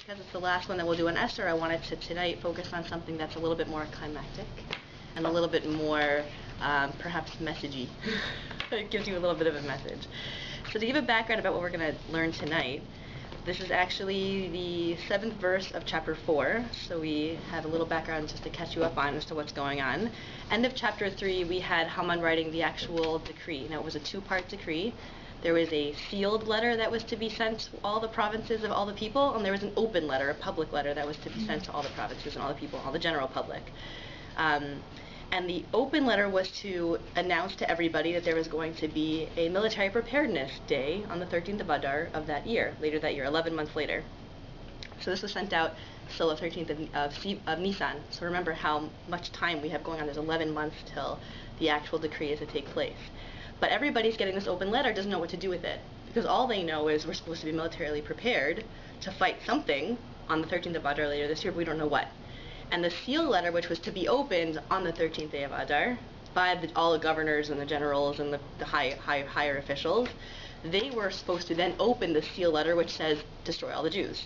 because it's the last one that we'll do on Esther, I wanted to tonight focus on something that's a little bit more climactic and a little bit more perhaps messagey. It gives you a little bit of a message. So to give a background about what we're going to learn tonight, this is actually the 7th verse of chapter 4, so we have a little background just to catch you up on as to what's going on. End of chapter 3, we had Haman writing the actual decree. Now, it was a 2-part decree. There was a sealed letter that was to be sent to all the provinces of all the people, and there was an open letter, a public letter, that was to be sent to all the provinces and all the people, all the general public. And the open letter was to announce to everybody that there was going to be a military preparedness day on the 13th of Adar of that year, later that year, 11 months later. So this was sent out still the 13th of Nisan. So remember how much time we have going on. There's 11 months till the actual decree is to take place. But everybody's getting this open letter, doesn't know what to do with it. Because all they know is we're supposed to be militarily prepared to fight something on the 13th of Adar later this year, but we don't know what. And the sealed letter, which was to be opened on the 13th day of Adar by all the governors and the generals and the higher officials, they were supposed to then open the sealed letter, which says, destroy all the Jews.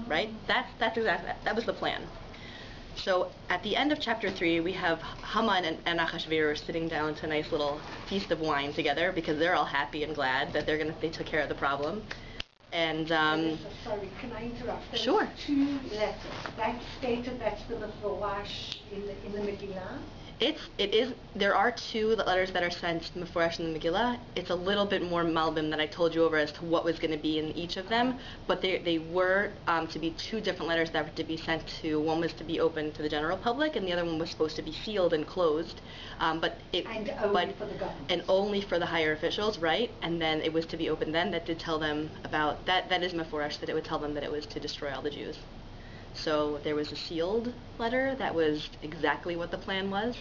Right? That's exactly that was the plan. So at the end of chapter 3, we have Haman and Achashverosh sitting down to a nice little feast of wine together because they're all happy and glad that they took care of the problem. And sorry, can I interrupt? Sure. 2 letters. That's stated that's the Meforash in the Megillah. There are 2 letters that are sent Meforash in the Megillah. It's a little bit more Malbim that I told you over as to what was going to be in each of them, but they were to be 2 different letters that were to be sent to. One was to be open to the general public, and the other one was supposed to be sealed and closed. For the government. And only for the higher officials, right? And then it was to be open then. That did tell them about, that is Meforash, that it would tell them that it was to destroy all the Jews. So there was a sealed letter that was exactly what the plan was.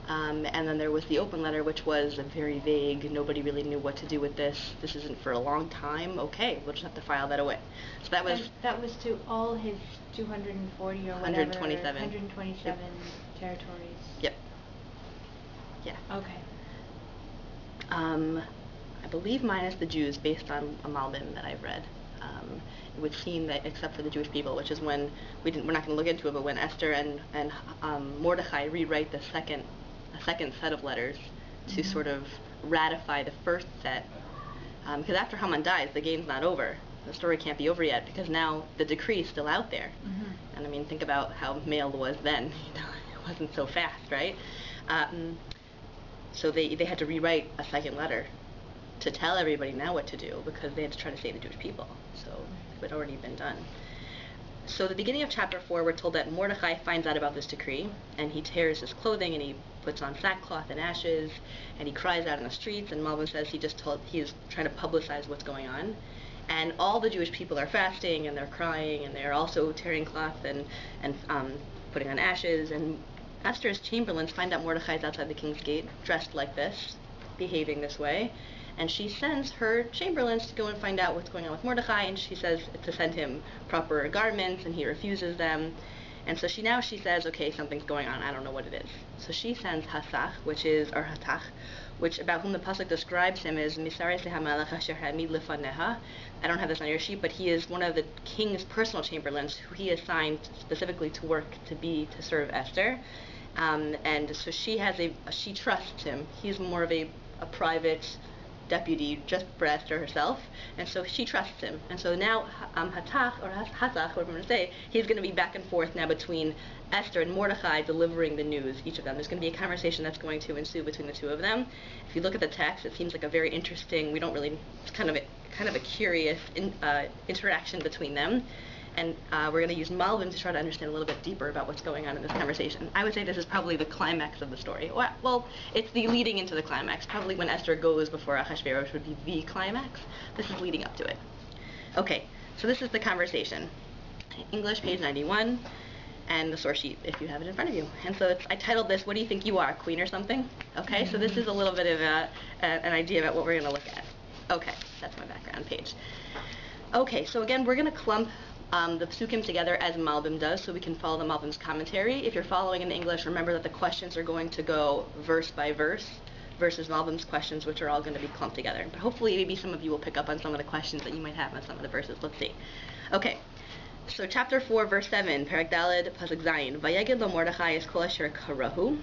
And then there was the open letter, which was very vague. Nobody really knew what to do with this. This isn't for a long time. Okay, we'll just have to file that away. So that was to all his 240 or whatever. 127. 127 Yep. territories. Yep. Yeah. Okay. I believe minus the Jews, based on a Malbim that I've read. It would seem that except for the Jewish people, which is when we're not going to look into it, but when Esther and Mordechai rewrite the second set of letters to sort of ratify the first set, because after Haman dies, the game's not over. The story can't be over yet because now the decree is still out there. And I mean, think about how mailed was then. It wasn't so fast, right? So they had to rewrite a second letter to tell everybody now what to do because they had to try to save the Jewish people. So it had already been done. So the beginning of chapter 4, we're told that Mordechai finds out about this decree, and he tears his clothing, and he puts on sackcloth and ashes, and he cries out in the streets, and Malbim says he is trying to publicize what's going on. And all the Jewish people are fasting, and they're crying, and they're also tearing cloth and putting on ashes. And Esther's chamberlains find out Mordechai's outside the king's gate, dressed like this, behaving this way. And she sends her chamberlains to go and find out what's going on with Mordechai, and she says to send him proper garments, and he refuses them. And so she says, okay, something's going on, I don't know what it is. So she sends Hatach, which about whom the pasuk describes him as Misares lehamalach asher hamid lefaneha. I don't have this on your sheet, but he is one of the king's personal chamberlains who he assigned specifically to work to serve Esther. And so she trusts him. He's more of a private deputy just for Esther herself, and so she trusts him. And so now Hatach, whatever I'm going to say, he's going to be back and forth now between Esther and Mordechai delivering the news, each of them. There's going to be a conversation that's going to ensue between the 2 of them. If you look at the text, it seems like a very interesting, it's kind of a curious interaction between them. And we're going to use Malbim to try to understand a little bit deeper about what's going on in this conversation. I would say this is probably the climax of the story. Well, it's the leading into the climax. Probably when Esther goes before Achashverosh would be the climax. This is leading up to it. Okay, so this is the conversation. English, page 91, and the source sheet, if you have it in front of you. And so I titled this, What Do You Think You Are, Queen or Something? Okay, so this is a little bit of an idea about what we're going to look at. Okay, that's my background page. Okay, so again, we're going to clump the psukim together as Malbim does, so we can follow the Malbim's commentary. If you're following in English, remember that the questions are going to go verse by verse versus Malbim's questions, which are all going to be clumped together. But hopefully maybe some of you will pick up on some of the questions that you might have on some of the verses. Let's see. Okay, So chapter 4, verse 7, Perek Daled, Pasuk Zayin, Vayeged lo Mordechai es kol asher karahu.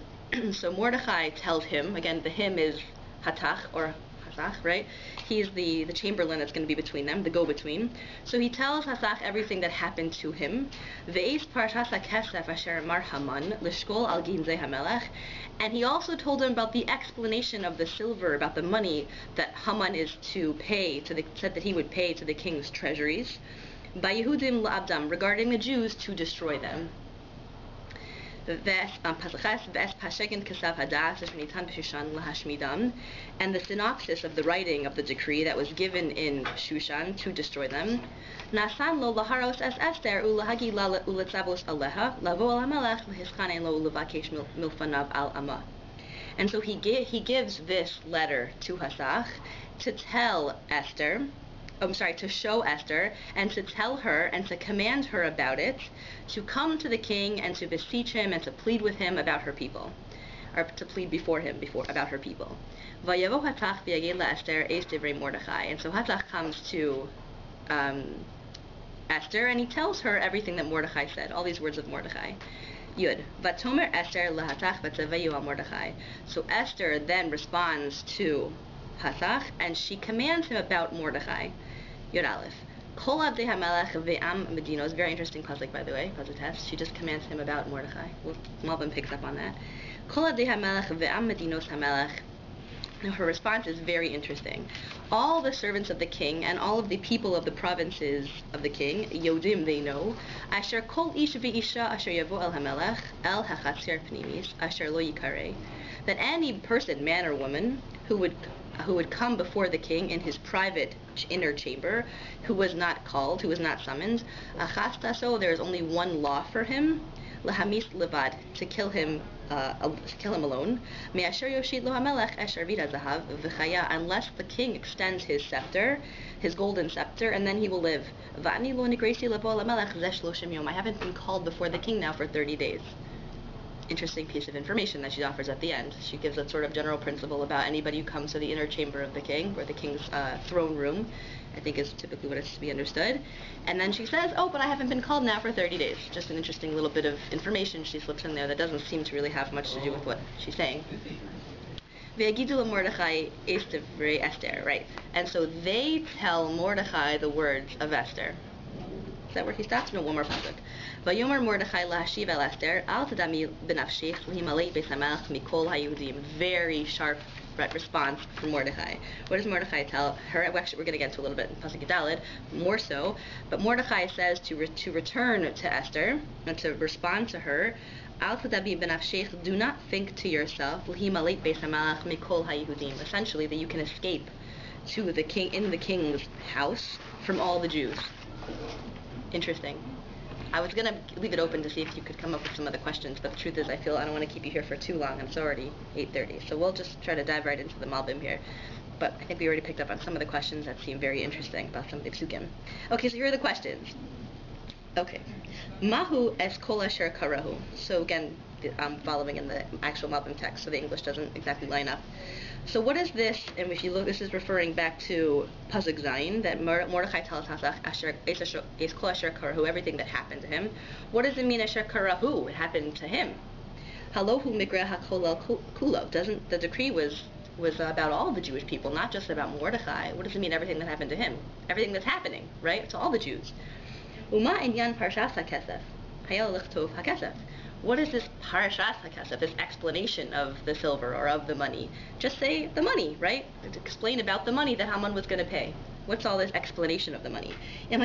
So Mordechai tells him, again, the him is Hatach, or Hasach, right? He's the chamberlain that's going to be between them, the go-between. So he tells Hasach everything that happened to him. Ve'es parshas hakesef asher mar Haman lishkol al ginzei hamelech. And he also told him about the explanation of the silver, about the money that Haman is to pay, said that he would pay to the king's treasuries. By Yehudim la'abdam, regarding the Jews to destroy them. And the synopsis of the writing of the decree that was given in Shushan to destroy them. And so he gives this letter to Hasach to tell Esther, to show Esther, and to tell her and to command her about it, to come to the king and to beseech him and to plead with him about her people, or to plead before him about her people. And so Hatach comes to Esther and he tells her everything that Mordechai said, all these words of Mordechai. Yud. Vatomer Esther lahatach v'tzaveyu Mordechai. So Esther then responds to Hasach, and she commands him about Mordechai. Yud Aleph. Kol abdei hamelech ve'am medinos. Very interesting pasuk, by the way. Pasuk test. She just commands him about Mordechai. Malbim picks up on that. Kol abdei hamelech ve'am medinos hamelech. Now her response is very interesting. All the servants of the king and all of the people of the provinces of the king, Yodim, they know, asher kol ish ve'isha asher yavo el hamelech el hachatzir pnimis asher lo yikareh, that any person, man or woman, who would come before the king in his private inner chamber, who was not called, who was not summoned, achastaso, there is only one law for him, lahamis levad, to kill him alone, me'asher yoshit lo hamelech esher vida zahav v'chaya, unless the king extends his scepter, his golden scepter, and then he will live. Va'ani lo nigresi levo lamelech zesh loshim yom. I haven't been called before the king now for 30 days. Interesting piece of information that she offers at the end. She gives a sort of general principle about anybody who comes to the inner chamber of the king, or the king's throne room, I think is typically what is to be understood. And then she says, oh, but I haven't been called now for 30 days. Just an interesting little bit of information she slips in there that doesn't seem to really have much to do with what she's saying. Ve'agidu Mordechai Esther, right? And so they tell Mordechai the words of Esther. Is that where he stops? No, one more pasuk. Vayomer Mordechai lahashiv el Esther al tadami b'nafshich l'himalei beis hamelech mikol haYehudim. Very sharp response from Mordechai. What does Mordechai tell her? Actually, we're going to get into a little bit in pasuk Daled, more so. But Mordechai says to return to Esther and to respond to her. Al tadabi b'nafshich. Do not think to yourself l'himalei beis hamelech mikol haYehudim. Essentially, that you can escape to the king in the king's house from all the Jews. Interesting. I was going to leave it open to see if you could come up with some other questions, but the truth is I feel I don't want to keep you here for too long, and it's already 8:30. So we'll just try to dive right into the Malbim here. But I think we already picked up on some of the questions that seem very interesting about some of the psukim. Okay, so here are the questions. Okay. Mahu es kol asher karahu. So again, I'm following in the actual Malbim text, so the English doesn't exactly line up. So what is this? And if you look, this is referring back to Pasuk Zayin, that Mordechai tells Hasach asher es kol asher karahu, everything that happened to him. What does it mean asher karahu? It happened to him. Halohu mikra hakol kulo. Doesn't the decree was about all the Jewish people, not just about Mordechai? What does it mean? Everything that happened to him, everything that's happening, right? To all the Jews. Uma inyan parshas hakesef hayal lichtov hakesef. What is this parashas hakesef, this explanation of the silver or of the money? Just say the money, right? To explain about the money that Haman was going to pay. What's all this explanation of the money? If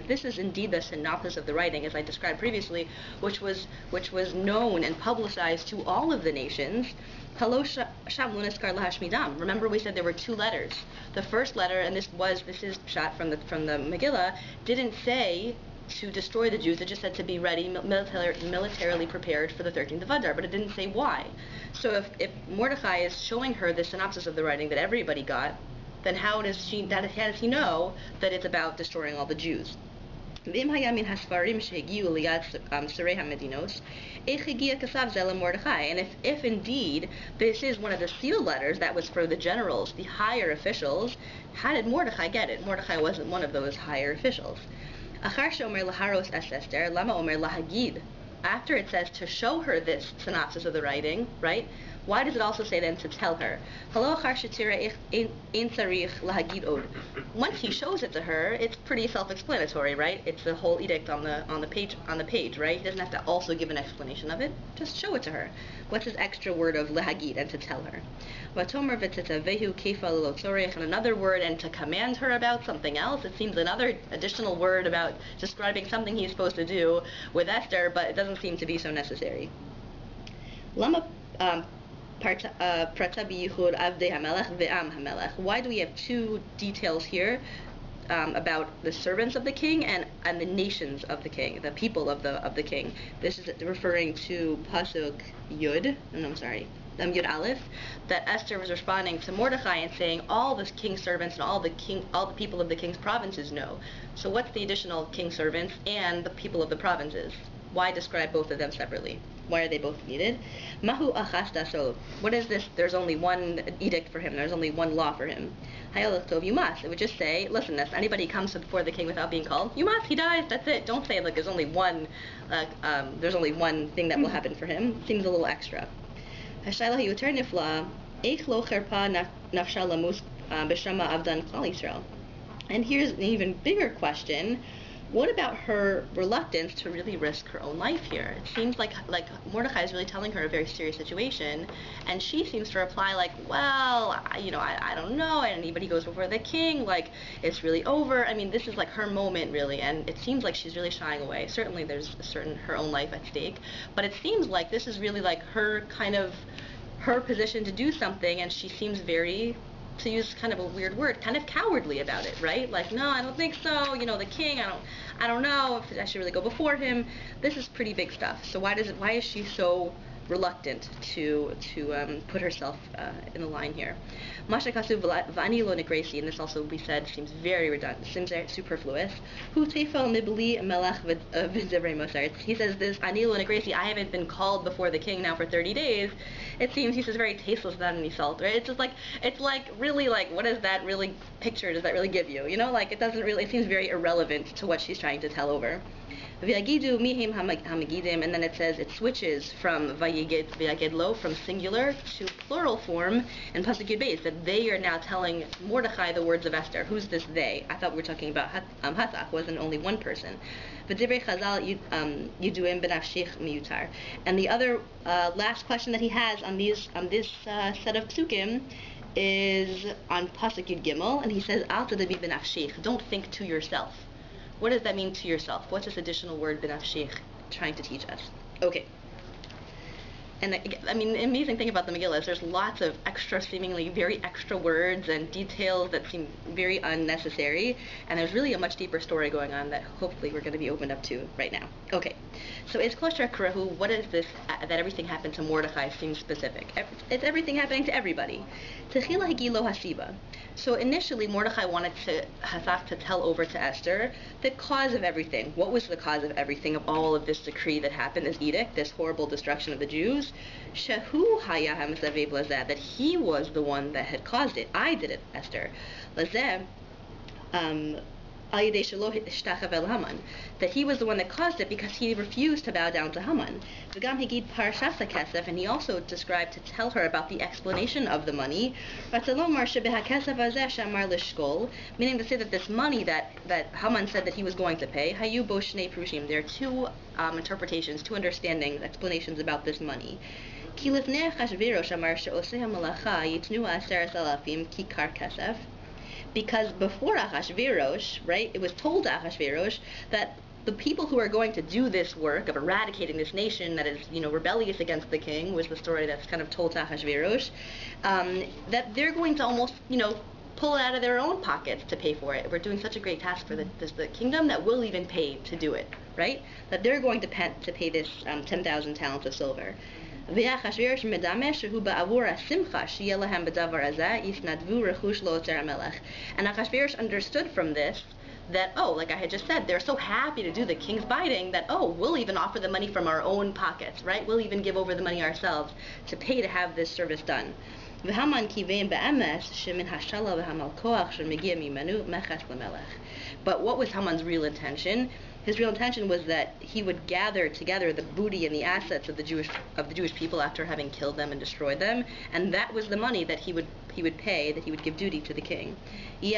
this is indeed the synopsis of the writing, as I described previously, which was known and publicized to all of the nations, remember we said there were two letters. The first letter, and this is shot from the Megillah, didn't say to destroy the Jews. It just said to be ready, militarily prepared for the 13th of Adar, but it didn't say why. So if Mordechai is showing her the synopsis of the writing that everybody got, then how does he know that it's about destroying all the Jews? ואם היה מן הספרים שהגיעו ליד שרי המדינות, איך הגיע כתב זה למרדכי? And if indeed this is one of the sealed letters that was for the generals, the higher officials, how did Mordecai get it? Mordecai wasn't one of those higher officials. אחר שאומר להרוס את אסתר, למה אומר להגיד? After it says to show her this synopsis of the writing, right? Why does it also say then to tell her? Once he shows it to her, it's pretty self-explanatory, right? It's the whole edict on the page, right? He doesn't have to also give an explanation of it. Just show it to her. What's this extra word of lehagid and to tell her? And another word and to command her about something else. It seems another additional word about describing something he's supposed to do with Esther, but it doesn't seem to be so necessary. Lama why do we have two details here about the servants of the king and the nations of the king, the people of the king? This is referring to Pasuk Yud, Yud Aleph, that Esther was responding to Mordecai and saying all the king's servants and all the people of the king's provinces know. So what's the additional king's servants and the people of the provinces? Why describe both of them separately? Why are they both needed? Mahu achasta, so what is this? There's only one edict for him. There's only one law for him. Hayalaktov, you must. It would just say, listen, if anybody comes before the king without being called, you must. He dies. That's it. Don't say like there's only one thing that will happen for him. Seems a little extra. Hashayla yuter nifla, eich lo cherpa nafsha lamus b'shama avdan klal Yisrael. And here's an even bigger question. What about her reluctance to really risk her own life here? It seems like Mordecai is really telling her a very serious situation, and she seems to reply like, well, I don't know, and anybody goes before the king, like, it's really over. I mean, this is like her moment, really, and it seems like she's really shying away. Certainly there's her own life at stake, but it seems like this is really like her position to do something, and she seems very, to use kind of a weird word, kind of cowardly about it, right? Like, no, I don't think so. The king, I don't know if I should really go before him. This is pretty big stuff. So why is she so reluctant to put herself in the line here? Mashakasu v'ani lo negresi, and this also we said seems very redundant, seems superfluous. Hu tefel mibli melech v'divrei mosar. He says this ani lo negresi. I haven't been called before the king now for 30 days. It seems he says very tasteless without any salt, right? It's just like really like what is that really picture? Does that really give you? Like it doesn't really. It seems very irrelevant to what she's trying to tell over. V'yagidu mihim hamagidim, and then it says it switches from v'yagid lo, from singular to plural form in Pasuk Yud Beis, that they are now telling Mordecai the words of Esther. Who's this they? I thought we were talking about Hathach, wasn't only one person. V'divrei Chazal yiduim b'nafshich miyutar. And the other last question that he has on this set of psukim is on Pasuk Yud Gimel, and he says al tadabi b'nafshich. Don't think to yourself. What does that mean to yourself? What's this additional word, b'nafshich, trying to teach us? Okay. And I mean, the amazing thing about the Megillas, there's lots of seemingly very extra words and details that seem very unnecessary, and there's really a much deeper story going on that hopefully we're going to be opened up to right now. Okay, so it's Kosher Karahu. What is this that everything happened to Mordecai seems specific? It's everything happening to everybody. Techila higilo hasiba. So initially Mordecai wanted Hathach to tell over to Esther the cause of everything. What was the cause of everything, of all of this decree that happened, this edict, this horrible destruction of the Jews? Shehu haya hamisavev lazeh, that he was the one that had caused it. I did it, Esther. Lazeh, that he was the one that caused it because he refused to bow down to Haman. And he also described to tell her about the explanation of the money, meaning to say that this money that Haman said that he was going to pay, there are two interpretations, two understandings, explanations about this money. Because before Ahasuerus, right, it was told to Ahasuerus that the people who are going to do this work of eradicating this nation that is, rebellious against the king, was the story that's kind of told to Ahasuerus, that they're going to almost, pull it out of their own pockets to pay for it. We're doing such a great task for the kingdom that we'll even pay to do it, right? That they're going to pay this 10,000 talents of silver. And Achashverosh understood from this that, oh, like I had just said, they're so happy to do the king's bidding that, oh, we'll even offer the money from our own pockets, right? We'll even give over the money ourselves to pay to have this service done. והמן כיוון באמש שמן השלל והמלכוח שמגיע ממנו מכס למלך. But what was Haman's real intention? His real intention was that he would gather together the booty and the assets of the Jewish people after having killed them and destroyed them, and that was the money that he would pay, that he would give duty to the king. And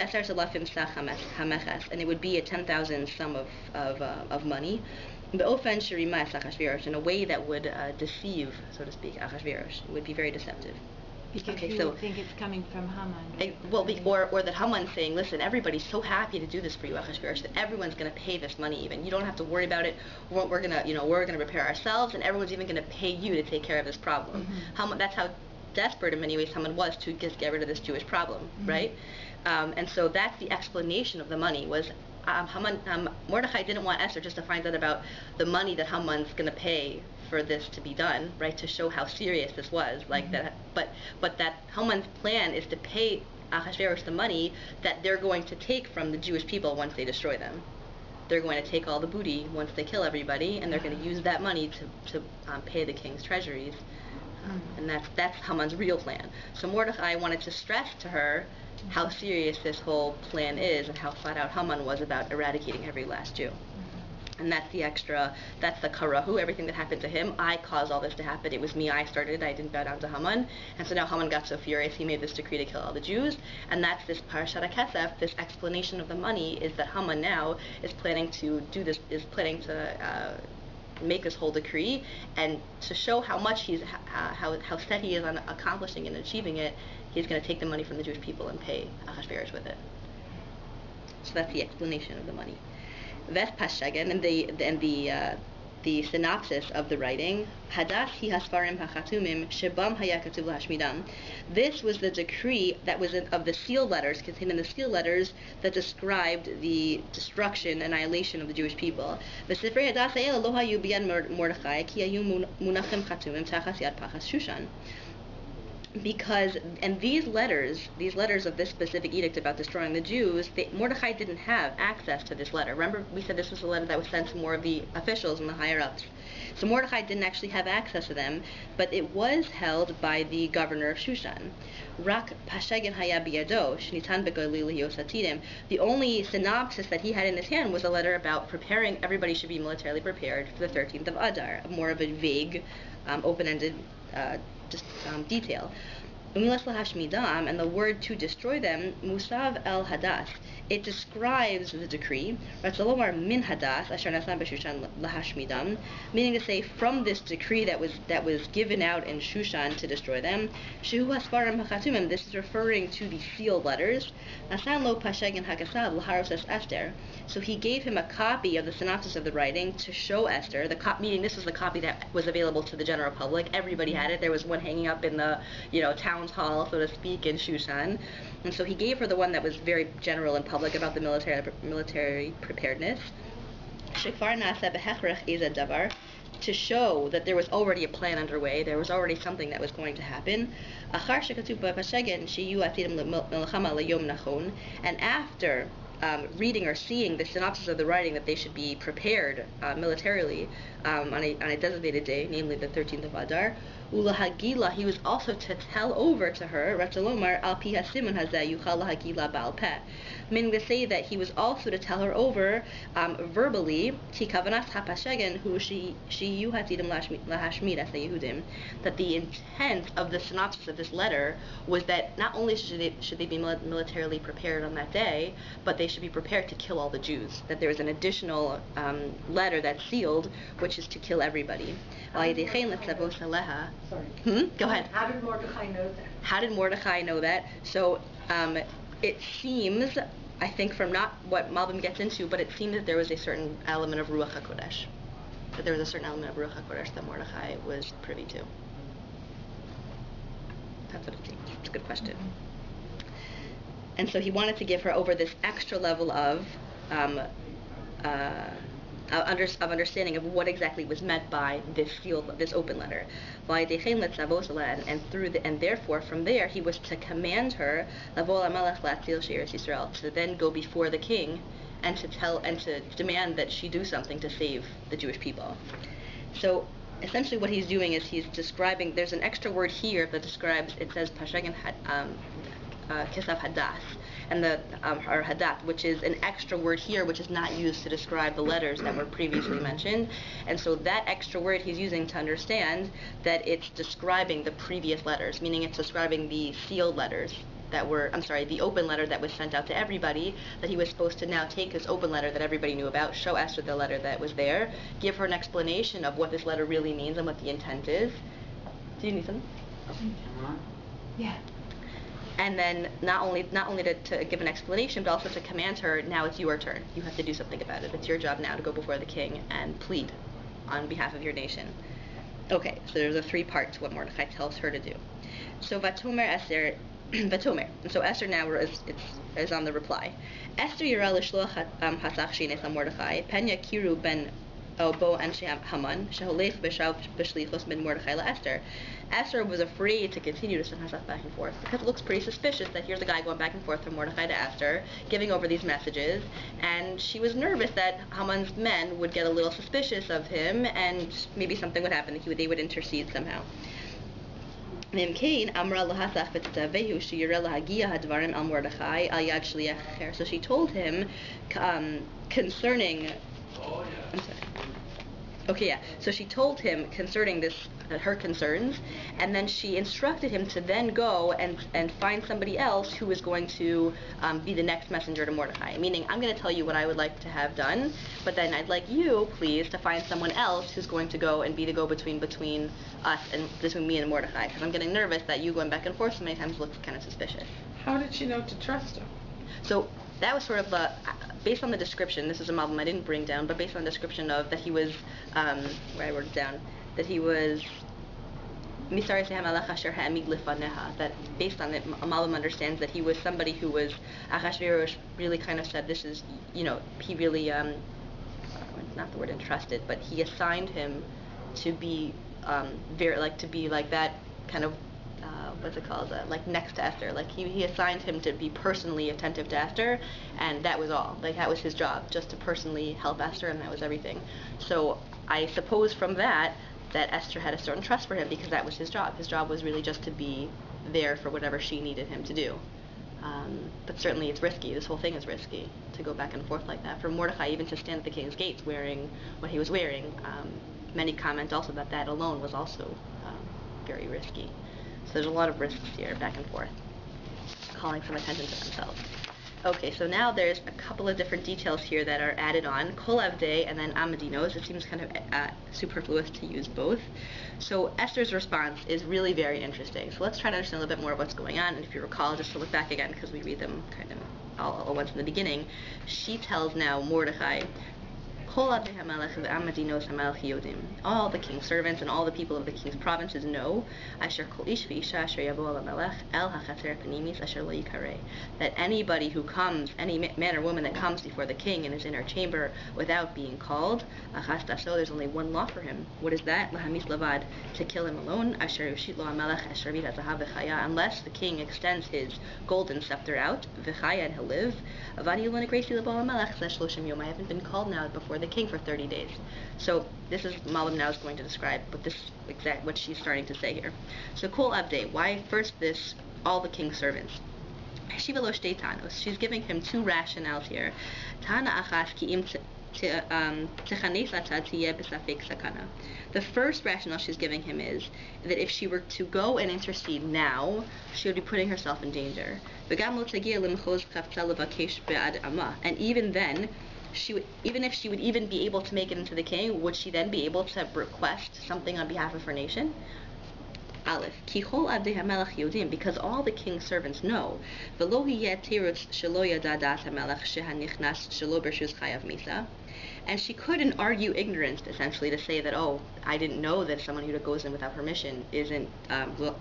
it would be a 10,000 sum of money. In a way that would deceive, so to speak, Achashverosh. It would be very deceptive. Because he would think it's coming from Haman. Or that Haman's saying, listen, everybody's so happy to do this for you, Achashverosh, that everyone's going to pay this money even. You don't have to worry about it. We're going to prepare ourselves, and everyone's even going to pay you to take care of this problem. That's how desperate in many ways Haman was to just get rid of this Jewish problem, right? And so that's the explanation of the money was Mordechai didn't want Esther just to find out about the money that Haman's going to pay for this to be done, right? To show how serious this was, like that. But that Haman's plan is to pay Ahasuerus the money that they're going to take from the Jewish people once they destroy them. They're going to take all the booty once they kill everybody, and they're going to use that money to pay the king's treasuries. And that's Haman's real plan. So Mordechai wanted to stress to her how serious this whole plan is and how flat out Haman was about eradicating every last Jew. And that's the karahu, everything that happened to him. I caused all this to happen. It was me, I started it. I didn't bow down to Haman. And so now Haman got so furious, he made this decree to kill all the Jews. And that's this Parashat HaKesef, this explanation of the money, is that Haman now is planning to make this whole decree, and to show how much how set he is on accomplishing and achieving it, he's going to take the money from the Jewish people and pay Ahasuerus with it. So that's the explanation of the money. Vespashagan, and the synopsis of the writing, Hadas hi hasfarim hachatumim shebam haya katuv lahashmidam. This was the decree that was of the sealed letters, contained in the sealed letters that described the destruction, annihilation of the Jewish people. V'sifrei hadas ha'el lo hayu b'yad Mordechai ki hayu munachim chatumim tachas yad pachas Shushan. And these letters of this specific edict about destroying the Jews, Mordechai didn't have access to this letter. Remember, we said this was a letter that was sent to more of the officials and the higher-ups. So Mordechai didn't actually have access to them, but it was held by the governor of Shushan. Rak pashagen haya biyado, shnitan begoili liyosatidim. The only synopsis that he had in his hand was a letter about preparing, everybody should be militarily prepared for the 13th of Adar, more of a vague, open-ended detail. And the word to destroy them, Musav el Hadas, it describes the decree, min Hadas, meaning to say from this decree that was given out in Shushan to destroy them. This is referring to the sealed letters. So he gave him a copy of the synopsis of the writing to show Esther. Meaning this was the copy that was available to the general public. Everybody had it. There was one hanging up in the town's hall, so to speak, in Shushan. And so he gave her the one that was very general and public about the military preparedness. To show that there was already a plan underway, there was already something that was going to happen. And after reading or seeing the synopsis of the writing that they should be prepared militarily on a designated day, namely the 13th of Adar, Ulahagila, he was also to tell over to her, Ratzalomar al pi hasimun hazeh yuchal lahagila ba'al peh, meaning to say that he was also to tell her over verbally, Ti kavanas hapashagen hu shiyu hatidim lahashmid as Yehudim, that the intent of the synopsis of this letter was that not only should they be militarily prepared on that day, but they should be prepared to kill all the Jews. That there was an additional letter that's sealed, which is to kill everybody. Sorry. Go ahead. How did Mordechai know that? How did Mordechai know that? So it seems, I think from not what Malbim gets into, but it seems that there was a certain element of Ruach HaKodesh. That there was a certain element of Ruach HaKodesh that Mordechai was privy to. That's what it seems. It's a good question. And so he wanted to give her over this extra level of understanding of what exactly was meant by this open letter. And therefore from there he was to command her to then go before the king and to demand that she do something to save the Jewish people. So essentially what he's doing is he's describing, there's an extra word here that describes, it says Pashagan Kisav Hadath, and or Hadath, which is an extra word here which is not used to describe the letters that were previously mentioned. And so that extra word he's using to understand that it's describing the previous letters, meaning it's describing the sealed letters the open letter that was sent out to everybody, that he was supposed to now take this open letter that everybody knew about, show Esther the letter that was there, give her an explanation of what this letter really means and what the intent is. Do you need something? Yeah. And then not only to give an explanation, but also to command her, now it's your turn. You have to do something about it. It's your job now to go before the king and plead on behalf of your nation. Okay, so there's a 3 parts to what Mordechai tells her to do. So Vatomer Esther, Vatomer. And so Esther now is on the reply. Esther yira l'shloach hasach shinei Mordechai pen yakiru ben bo anshe Haman sheholech b'shav b'shlichos ben Mordechai la'Esther. Esther was afraid to continue to send Hasach back and forth because it looks pretty suspicious that here's a guy going back and forth from Mordechai to Esther, giving over these messages, and she was nervous that Haman's men would get a little suspicious of him and maybe something would happen, that they would intercede somehow. So she told him concerning. So she told him concerning her concerns, and then she instructed him to then go and find somebody else who is going to be the next messenger to Mordechai. Meaning, I'm going to tell you what I would like to have done, but then I'd like you, please, to find someone else who's going to go and be the go-between between us and between me and Mordechai, because I'm getting nervous that you going back and forth so many times looks kind of suspicious. How did she know to trust him? So that was sort of based on the description. This is a Malbim I didn't bring down, but based on the description of that he was, where I wrote it down, that he was that based on it, Malbim understands that he was somebody who was, Achashverosh really kind of said this is, he really, not the word entrusted, but he assigned him to be like that kind of, what's it called, like next to Esther. Like he assigned him to be personally attentive to Esther, and that was all. Like that was his job, just to personally help Esther, and that was everything. So I suppose from that Esther had a certain trust for him because that was his job. His job was really just to be there for whatever she needed him to do. But certainly it's risky. This whole thing is risky to go back and forth like that. For Mordechai even to stand at the king's gates wearing what he was wearing, many comment also that alone was also very risky. So there's a lot of risks here, back and forth, calling some attention to themselves. Okay, so now there's a couple of different details here that are added on. Kol Avdei and then Amadinos. It seems kind of superfluous to use both. So Esther's response is really very interesting. So let's try to understand a little bit more of what's going on. And if you recall, just to look back again, because we read them kind of all at once in the beginning, she tells now Mordechai, all the king's servants and all the people of the king's provinces know that anybody who comes, any man or woman that comes before the king in his inner chamber without being called, there's only one law for him. What is that? To kill him alone, unless the king extends his golden scepter out, and he'll live. I haven't been called now before the king for 30 days. So this is Malbim now is going to describe what she's starting to say here. So Kol Abdei, why first this, all the king's servants? She's giving him 2 rationales here. The first rationale she's giving him is that if she were to go and intercede now, she would be putting herself in danger. And even then, even if she would even be able to make it into the king, would she then be able to request something on behalf of her nation? Aleph, because all the king's servants know, and she couldn't argue ignorance, essentially, to say that, oh, I didn't know that someone who goes in without permission isn't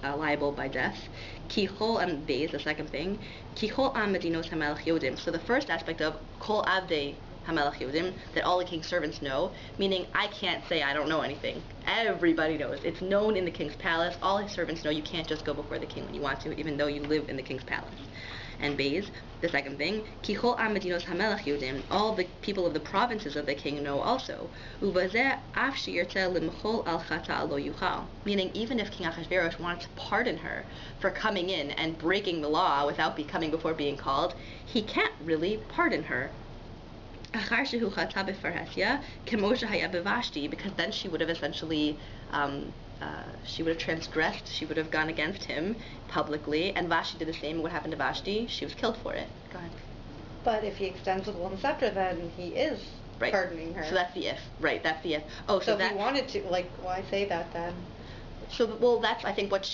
liable by death. Kihol Amdei is the second thing. Kihol Amadinos Hamelach Yodim. So the first aspect of Kol Avdei Hamelach Yodim, that all the king's servants know, meaning I can't say I don't know anything. Everybody knows. It's known in the king's palace. All his servants know you can't just go before the king when you want to, even though you live in the king's palace. and Bays. The second thing, Kichol Amedinos Hamelach Yudim, all the people of the provinces of the king know also. Uvazeh af sheyirtzeh limchol al chata lo yuchal. Meaning, even if King Achashverosh wanted to pardon her for coming in and breaking the law without coming before being called, he can't really pardon her. Because then she would have essentially she would have transgressed, she would have gone against him publicly, and Vashti did the same. What happened to Vashti? She was killed for it. Go ahead. But if he extends the golden scepter, then he is pardoning her. So that's the if. Right, that's the if. Oh, so if he wanted to, like, why say that then? So, well, that's, I think, what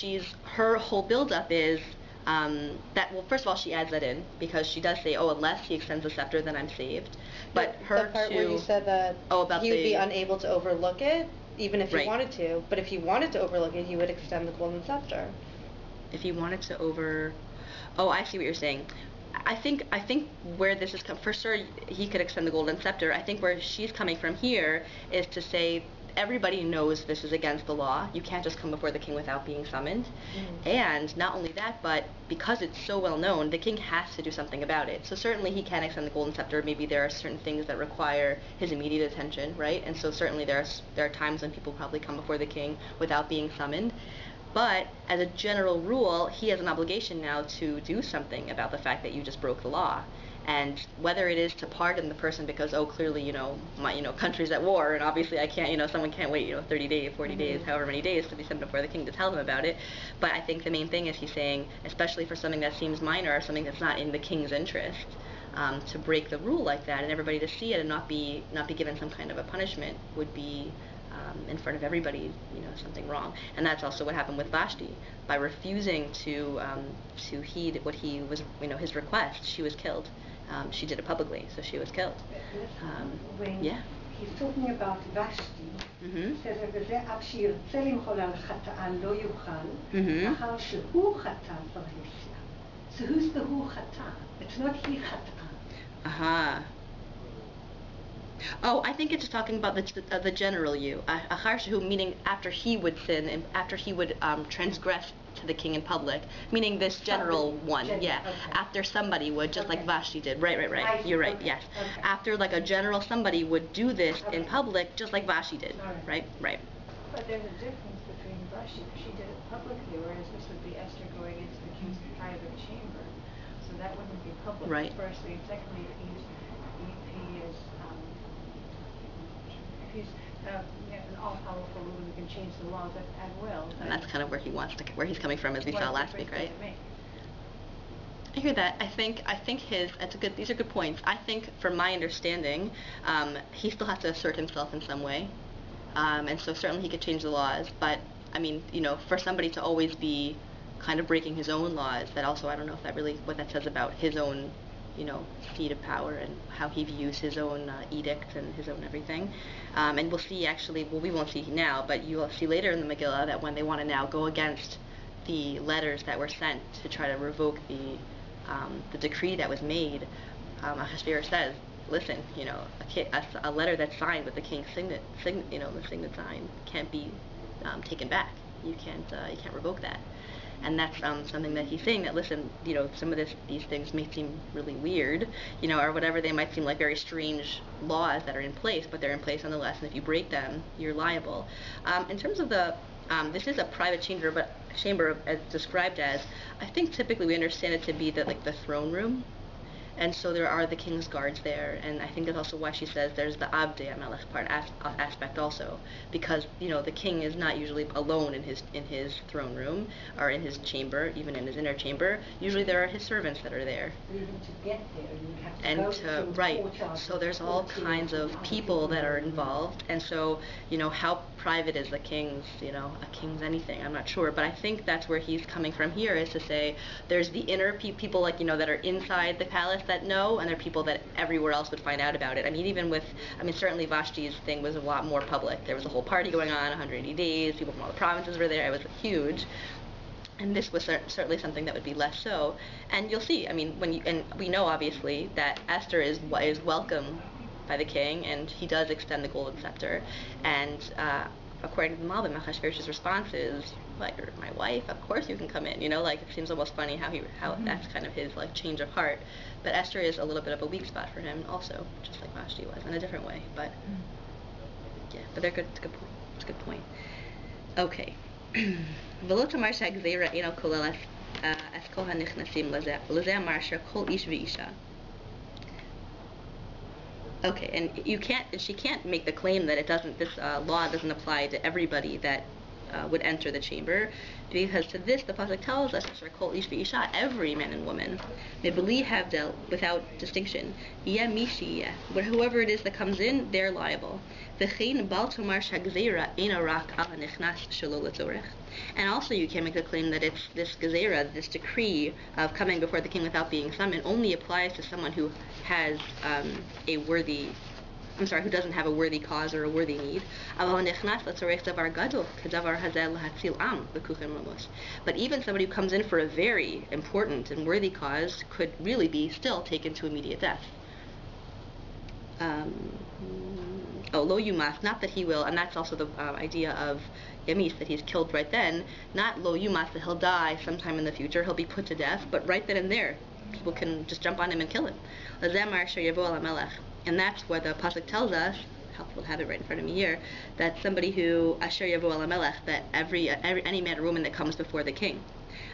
her whole build-up is, that, well, first of all, she adds that in, because she does say, oh, unless he extends the scepter, then I'm saved. But the part where you said that he would be unable to overlook it, even if he wanted to, but if he wanted to overlook it, he would extend the golden scepter. If he wanted to oh, I see what you're saying. I think where this is for sure, he could extend the golden scepter. I think where she's coming from here is to say everybody knows this is against the law. You can't just come before the king without being summoned. And not only that, but because it's so well known, the king has to do something about it. So certainly he can extend the golden scepter. Maybe there are certain things that require his immediate attention, right? And so certainly there are times when people probably come before the king without being summoned. But as a general rule, he has an obligation now to do something about the fact that you just broke the law. And whether it is to pardon the person because, oh, clearly, my, country's at war, and obviously I can't, someone can't wait, 30 days, 40 days, however many days to be sent before the king to tell them about it. But I think the main thing is he's saying, especially for something that seems minor or something that's not in the king's interest, to break the rule like that and everybody to see it and not be given some kind of a punishment would be in front of everybody, something wrong. And that's also what happened with Vashti. By refusing to heed what he was, his request, she was killed. She did it publicly, so she was killed. When he's talking about Vashti, he says, so who's the hu chata? It's not he chata. Oh, I think it's just talking about the general you. Achar shehu, meaning after he would sin and after he would transgress to the king in public, meaning this general one. Yeah. Okay. After somebody would, just like Vashti did. Right. You're right. Yes. Okay. After like a general somebody would do this in public, just like Vashti did. Right. But there's a difference between Vashti, because she did it publicly, whereas this would be Esther going into the king's private chamber. So that wouldn't be public. Right. Firstly, and secondly, he's an all-powerful ruler who can change the laws at will. And that's kind of where where he's coming from, as we saw last week, right? I hear that. I think these are good points. I think, from my understanding, he still has to assert himself in some way, and so certainly he could change the laws. But I mean, for somebody to always be kind of breaking his own laws, that also, I don't know if that really what that says about his own seat of power and how he views his own edict and his own everything. And we'll see we won't see now, but you will see later in the Megillah that when they want to now go against the letters that were sent to try to revoke the decree that was made, Ahasuerus says, listen, a letter that's signed with the king's signet sign can't be taken back. You can't revoke that. And that's something that he's saying, that listen, some of these things may seem really weird, or whatever, they might seem like very strange laws that are in place, but they're in place nonetheless, and if you break them, you're liable. In terms of this is a private chamber as described as, I think typically we understand it to be the throne room. And so there are the king's guards there, and I think that's also why she says there's the Abdei HaMelech part aspect also, because the king is not usually alone in his throne room or in his chamber, even in his inner chamber. Usually there are his servants that are there. Even to get there, you have to right. So there's all kinds of people that are involved, and so how private is a king's anything? I'm not sure, but I think that's where he's coming from here, is to say there's the inner people that are inside the palace that know, and there are people that everywhere else would find out about it. I mean, certainly Vashti's thing was a lot more public. There was a whole party going on, 180 days, people from all the provinces were there, it was huge. And this was certainly something that would be less so. And you'll see, I mean, and we know obviously that Esther is welcome by the king, and he does extend the golden scepter. And according to the Malbim, Achashverosh's response is, like, you're my wife, of course you can come in, like, it seems almost funny how that's kind of his, like, change of heart. But Esther is a little bit of a weak spot for him also, just like Vashti was, in a different way, but, yeah, but they're good, it's a good point, it's a good point. Okay. ולא תאמר שהגזירה אינו כולל את כל הנכנסים לזה, ולזה אמר שכל איש ואישה. Okay, and she can't make the claim that this law doesn't apply to everybody that would enter the chamber, because to this the pasuk tells us, kol ish v'isha, every man and woman, mebli havdel, without distinction, yeh mishi, whoever it is that comes in, they're liable. V'chein bal tomar shagzeira eina rak al hanichnas shelo letzorech. And also you can make the claim that it's this gezerah, this decree of coming before the king without being summoned, only applies to someone who has who doesn't have a worthy cause or a worthy need. But even somebody who comes in for a very important and worthy cause could really be still taken to immediate death. Lo yumas, not that he will, and that's also the idea of yamis, that he's killed right then, not lo yumas, that he'll die sometime in the future, he'll be put to death, but right then and there, people can just jump on him and kill him. And that's what the pasuk tells us, we'll have it right in front of me here, that somebody who, asher yavo al melech, that any man or woman that comes before the king,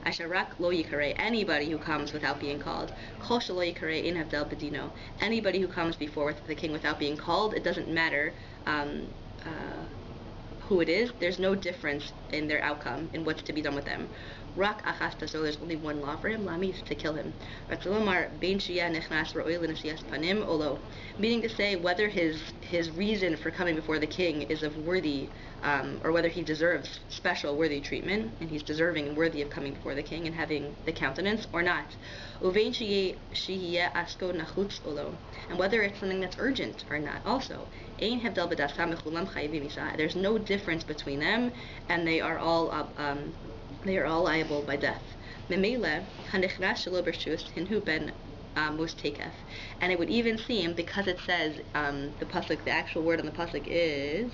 asher rak lo yikare, anybody who comes without being called, kol shelo yikare ein havdel bedino, anybody who comes before the king without being called, it doesn't matter who it is, there's no difference in their outcome, in what's to be done with them. Rak achasta, so there's only one law for him, lamis, to kill him. Meaning to say, whether his reason for coming before the king is of worthy, or whether he deserves special worthy treatment, and he's deserving and worthy of coming before the king and having the countenance, or not. And whether it's something that's urgent or not, also. There's no difference between them, and they are all liable by death. And it would even seem, because it says the pasuk, the actual word on the pasuk is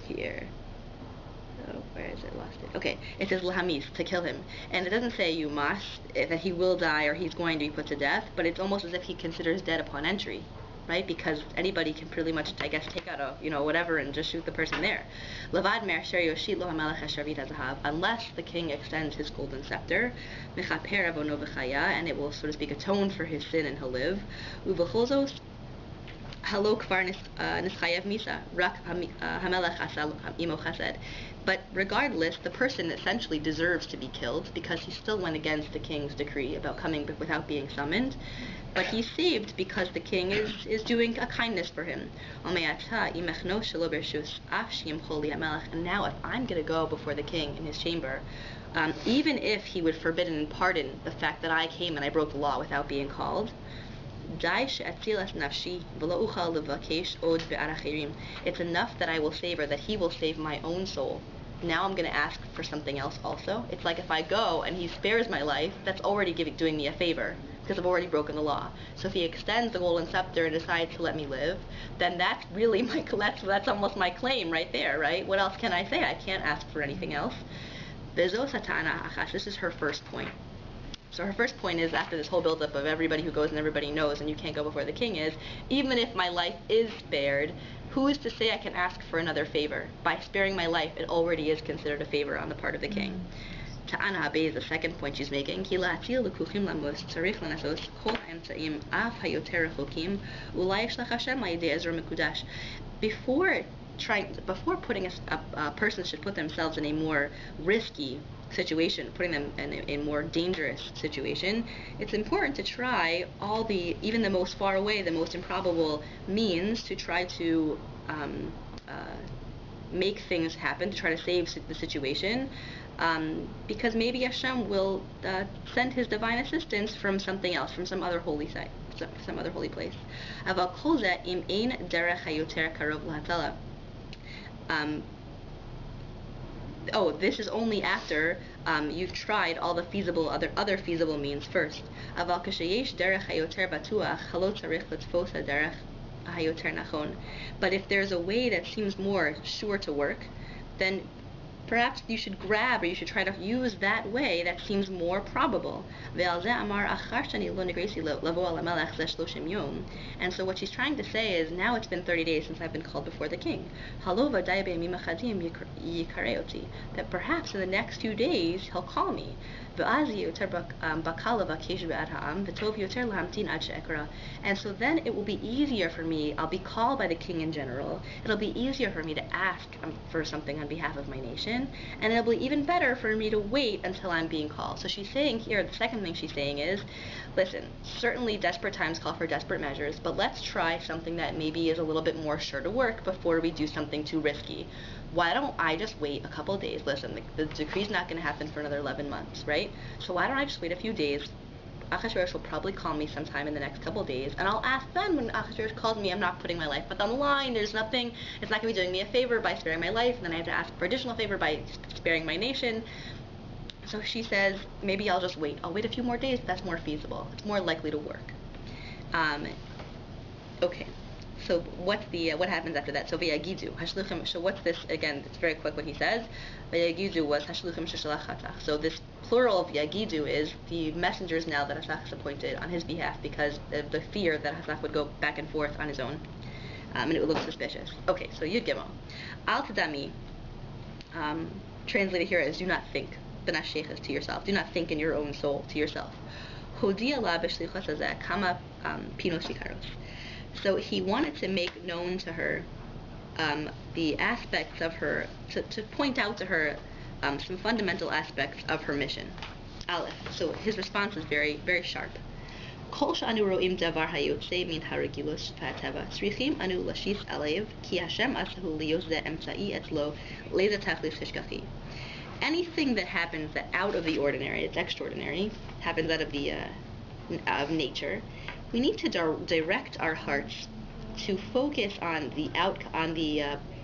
here. Oh, where is it? Lost it. Okay, it says lahamis, to kill him, and it doesn't say you must, that he will die or he's going to be put to death, but it's almost as if he considers dead upon entry, right? Because anybody can pretty much, I guess, take out a whatever and just shoot the person there. Levad me'asher yoshit lo hamelech hashavit hazahav, unless the king extends his golden scepter, mechaper avono v'chaya, and it will, so to speak, atone for his sin and he'll live. Uv'cholzos halo kvar nischayev misa rak hamelech asal imo chesed. But regardless, the person essentially deserves to be killed because he still went against the king's decree about coming without being summoned. But he's saved because the king is doing a kindness for him. And now if I'm going to go before the king in his chamber, even if he would forbid and pardon the fact that I came and I broke the law without being called, it's enough that I will save, or that he will save my own soul. Now I'm going to ask for something else also. It's like if I go and he spares my life, that's already doing me a favor, because I've already broken the law. So if he extends the golden scepter and decides to let me live, then that's really that's almost my claim right there, right? What else can I say? I can't ask for anything else. This is her first point. So her first point is, after this whole build-up of everybody who goes and everybody knows and you can't go before the king, is, even if my life is spared, who is to say I can ask for another favor? By sparing my life, it already is considered a favor on the part of the king. Ta'ana Habe is the second point she's making. Before person should put themselves in a more risky situation, putting them in a more dangerous situation, it's important to try even the most far away, the most improbable means to try to make things happen, to try to save the situation, because maybe Hashem will send his divine assistance from something else, from some other holy site, some other holy place. This is only after you've tried all the other feasible means first. hayoter nachon. But if there's a way that seems more sure to work, then perhaps you should grab, or you should try to use that way that seems more probable. And so what she's trying to say is, now it's been 30 days since I've been called before the king. That perhaps in the next few days he'll call me. And so then it will be easier for me. I'll be called by the king in general. It'll be easier for me to ask for something on behalf of my nation, and it'll be even better for me to wait until I'm being called. So she's saying here, the second thing she's saying is, listen, certainly desperate times call for desperate measures, but let's try something that maybe is a little bit more sure to work before we do something too risky. Why don't I just wait a couple of days? Listen, the decree's not going to happen for another 11 months, right? So why don't I just wait a few days? Achashverosh will probably call me sometime in the next couple of days, and I'll ask then. When Achashverosh calls me, I'm not putting my life on the line. There's nothing, it's not going to be doing me a favor by sparing my life, and then I have to ask for additional favor by sparing my nation. So she says, maybe I'll just wait. I'll wait a few more days, but that's more feasible. It's more likely to work. Okay. So what happens after that? So v'yagidu hashluchim. So what's this again? It's very quick what he says. V'yagidu was hashluchim sheshalach Hatach. So this plural of yagidu is the messengers now that Hatach has appointed on his behalf, because of the fear that Hatach would go back and forth on his own, and it would look suspicious. Okay, so Yud Gimel. Al Tadami, translated here as do not think. Benashechas, to yourself. Do not think in your own soul to yourself. Hodia la b'shlichas hazeh kama pinos ikaros. So he wanted to make known to her the aspects of her, to point out to her some fundamental aspects of her mission. Aleph. So his response is very, very sharp. Kol she'anu ro'im davar hayotze min haragilos v'hateva tzrichim anu lashis alev ki Hashem asahu liyos ze emtzai etzlo leza tachlis hishgachi. Anything that happens that out of the ordinary, it's extraordinary, happens out of the of nature, we need to direct our hearts to focus on the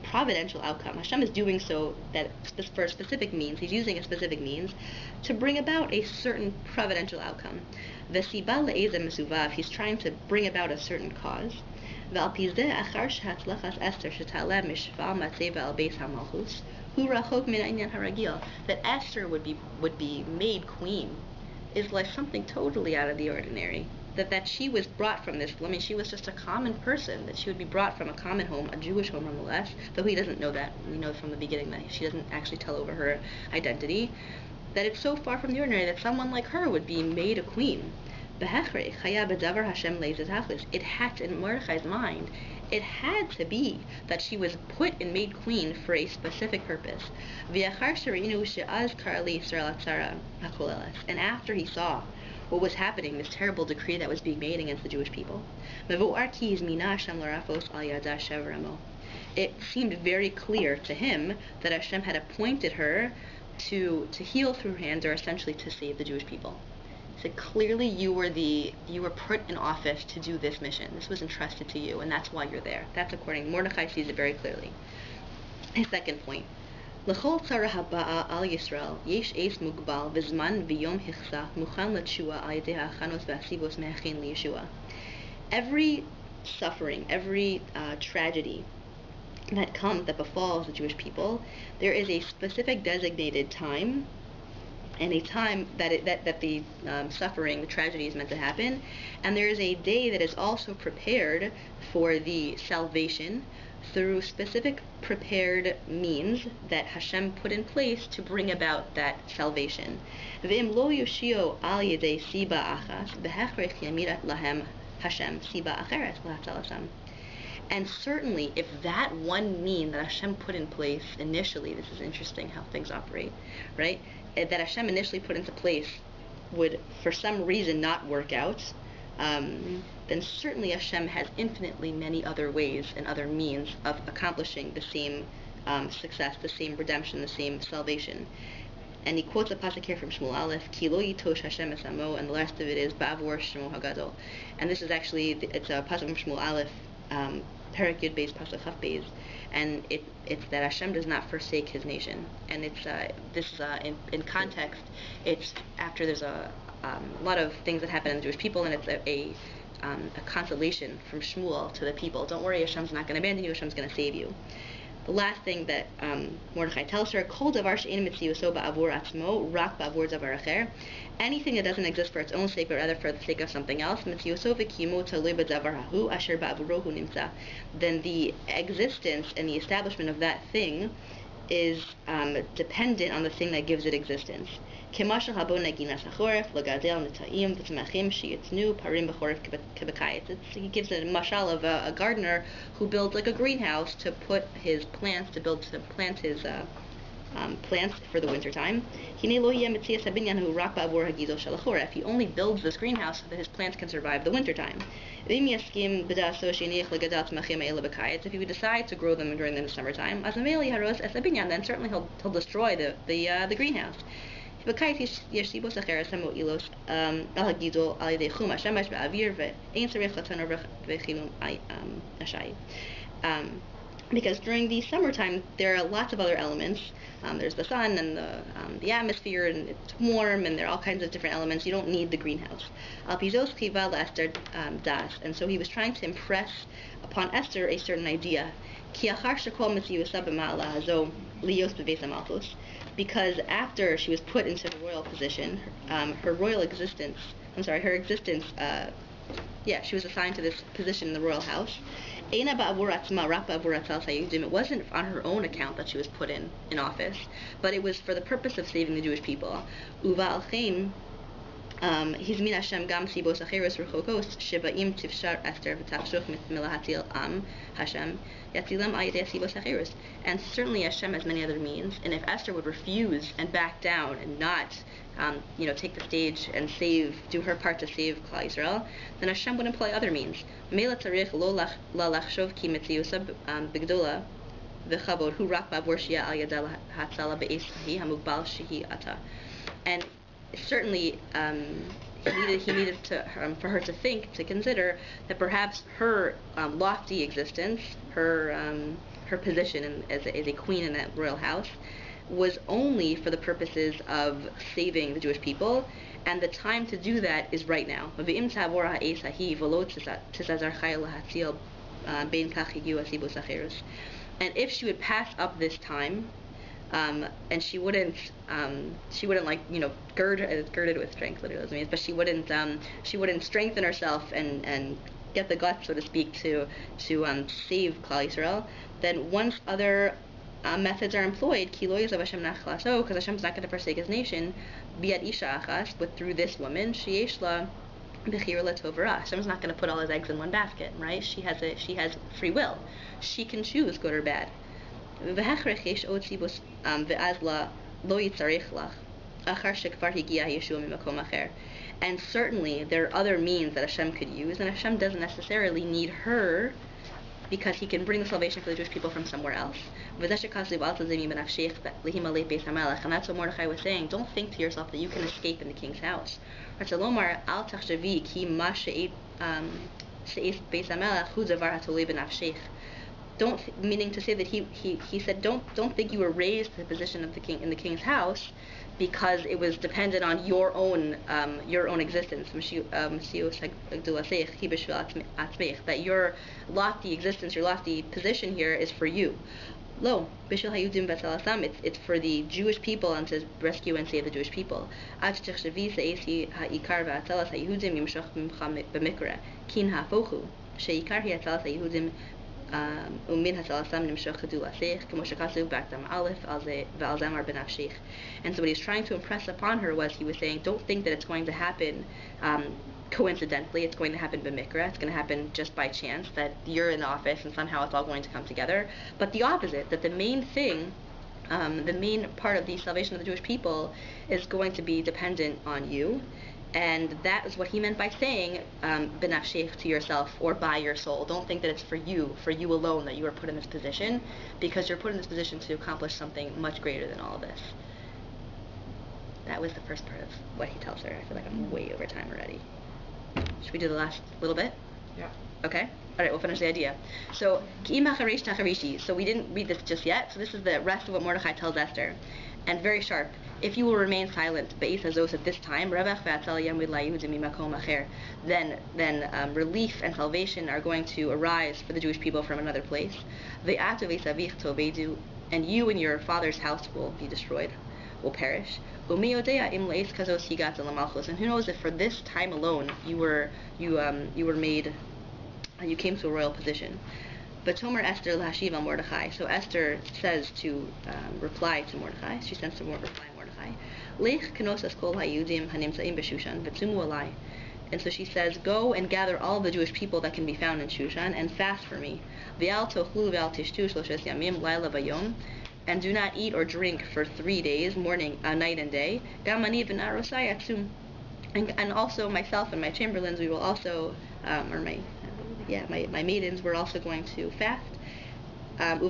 providential outcome. Hashem is doing so that for a specific means. He's using a specific means to bring about a certain providential outcome. He's trying to bring about a certain cause. That Esther would be made queen is like something totally out of the ordinary. That she was brought from this, she was just a common person, that she would be brought from a common home, a Jewish home nonetheless, though he doesn't know that. We know from the beginning that she doesn't actually tell over her identity, that it's so far from the ordinary that someone like her would be made a queen. It had to, in Mordechai's mind, it had to be that she was put and made queen for a specific purpose. And after he saw what was happening, this terrible decree that was being made against the Jewish people, it seemed very clear to him that Hashem had appointed her to heal through her hands, or essentially to save the Jewish people. So clearly you were put in office to do this mission. This was entrusted to you, and that's why you're there. That's according, Mordechai sees it very clearly. His second point. L'chol tzara haba'a al Yisrael yesh eis mugbal v'zman v'yom hichsa muchan l'tshua al yedei ha'achanos v'hasivos me'achin liyeshua. Every suffering, every tragedy that befalls the Jewish people, there is a specific designated time, and a time that the suffering, the tragedy is meant to happen, and there is a day that is also prepared for the salvation through specific prepared means that Hashem put in place to bring about that salvation. V'im lo yoshio al yedei siba achas b'hechrech yamirat lahem Hashem siba acheres l'hatzalasam. And certainly, if that one mean that Hashem put in place initially, this is interesting how things operate, right? That Hashem initially put into place would, for some reason, not work out, then certainly Hashem has infinitely many other ways and other means of accomplishing the same success, the same redemption, the same salvation. And he quotes a pasuk here from Shmuel Aleph, Ki lo yitosh Hashem esamo, and the rest of it is Ba'avor Shemo Hagadol. And this is actually, it's a pasuk from Shmuel Aleph, Perek Yud Beis pasuk Chaf Beis, and it's that Hashem does not forsake His nation. And it's in context, it's after there's a lot of things that happen in the Jewish people, and it's a consolation from Shmuel to the people. Don't worry, Hashem's not going to abandon you. Hashem's going to save you. The last thing that Mordechai tells her, Kol davar she'ein mitziuso ba'avur atzmo, rak ba'avur davar acher. Anything that doesn't exist for its own sake, but rather for the sake of something else, mitziuso v'kimu talui b'davar hahu asher ba'avurohu nimtza. Then the existence and the establishment of that thing is dependent on the thing that gives it existence. Kemashal habo naginas hachoref lagadel nitaim v'tzmachim sheyitznu parim b'choref kebekayit. He gives a mashal of a gardener who builds like a greenhouse to put his plants, to plant his plants for the wintertime. He only builds this greenhouse so that his plants can survive the wintertime. If he would decide to grow them during the summertime, then certainly he'll destroy the greenhouse. Because during the summertime there are lots of other elements. There's the sun and the atmosphere, and it's warm, and there are all kinds of different elements. You don't need the greenhouse. And so he was trying to impress upon Esther a certain idea. Because after she was put into the royal position, her existence, she was assigned to this position in the royal house. It wasn't on her own account that she was put in office, but it was for the purpose of saving the Jewish people. הזמין השם גם סיבות אחרות רחוקות שבאים תפשר אסתר ותחשוך מלהציל עם השם יצילם על ידי סיבות אחרות. And certainly Hashem has many other means, and if Esther would refuse and back down and not take the stage and do her part to save Klal Yisrael, then Hashem would employ other means. מילא צריך לא לחשוב כי מציאותה בגדולה וכבוד הוא רק בעבור שיהיה על ידה להצלה באש ההיא המוגבל שהיא עתה. And certainly he needed for her to consider that perhaps her lofty existence, her position as a queen in that royal house, was only for the purposes of saving the Jewish people, and the time to do that is right now. And if she would pass up this time, and she wouldn't girded with strength, literally means, but she wouldn't strengthen herself and get the guts, so to speak, to save Klal Yisrael. Then once other methods are employed, because Hashem's not going to forsake His nation, but through this woman, Hashem's not going to put all His eggs in one basket, right? She has free will. She can choose good or bad. And certainly there are other means that Hashem could use, and Hashem doesn't necessarily need her, because He can bring the salvation for the Jewish people from somewhere else. And that's what Mordechai was saying. Don't think to yourself that you can escape in the king's house. Meaning to say that he said, don't think you were raised to the position of the king in the king's house because it was dependent on your own existence. That your lofty existence, your lofty position here is for you. It's for the Jewish people and to rescue and save the Jewish people. And so what he's trying to impress upon her was, he was saying, don't think that it's going to happen coincidentally. It's going to happen b'mikra. It's going to happen just by chance, that you're in office and somehow it's all going to come together. But the opposite, that the main thing, the main part of the salvation of the Jewish people is going to be dependent on you. And that is what he meant by saying b'nafshech, to yourself, or by your soul. Don't think that it's for you alone, that you are put in this position, because you're put in this position to accomplish something much greater than all of this. That was the first part of what he tells her. I feel like I'm way over time already. Should we do the last little bit? Yeah. Okay. All right, we'll finish the idea. So, Ki'im hacharish tacharishi. So we didn't read this just yet. So this is the rest of what Mordechai tells Esther, and very sharp. If you will remain silent, be'is hazos at this time, then relief and salvation are going to arise for the Jewish people from another place. And you and your father's house will be destroyed, will perish. And who knows if for this time alone you were made. You came to a royal position. But Tomer Esther l'hashiv al Mordechai. So Esther says to reply to Mordechai. She sends to reply Mordechai. Lech kenosas kol hayudim hanimtzaim b'Shushan v'tzumu alai. And so she says, go and gather all the Jewish people that can be found in Shushan and fast for me. V'al tochlu v'al tishtu shloshes yamim laila v'yom. And do not eat or drink for 3 days, morning, night and day. Gam ani v'narosai atzum. And also myself and my chamberlains, we will also, my maidens were also going to fast. And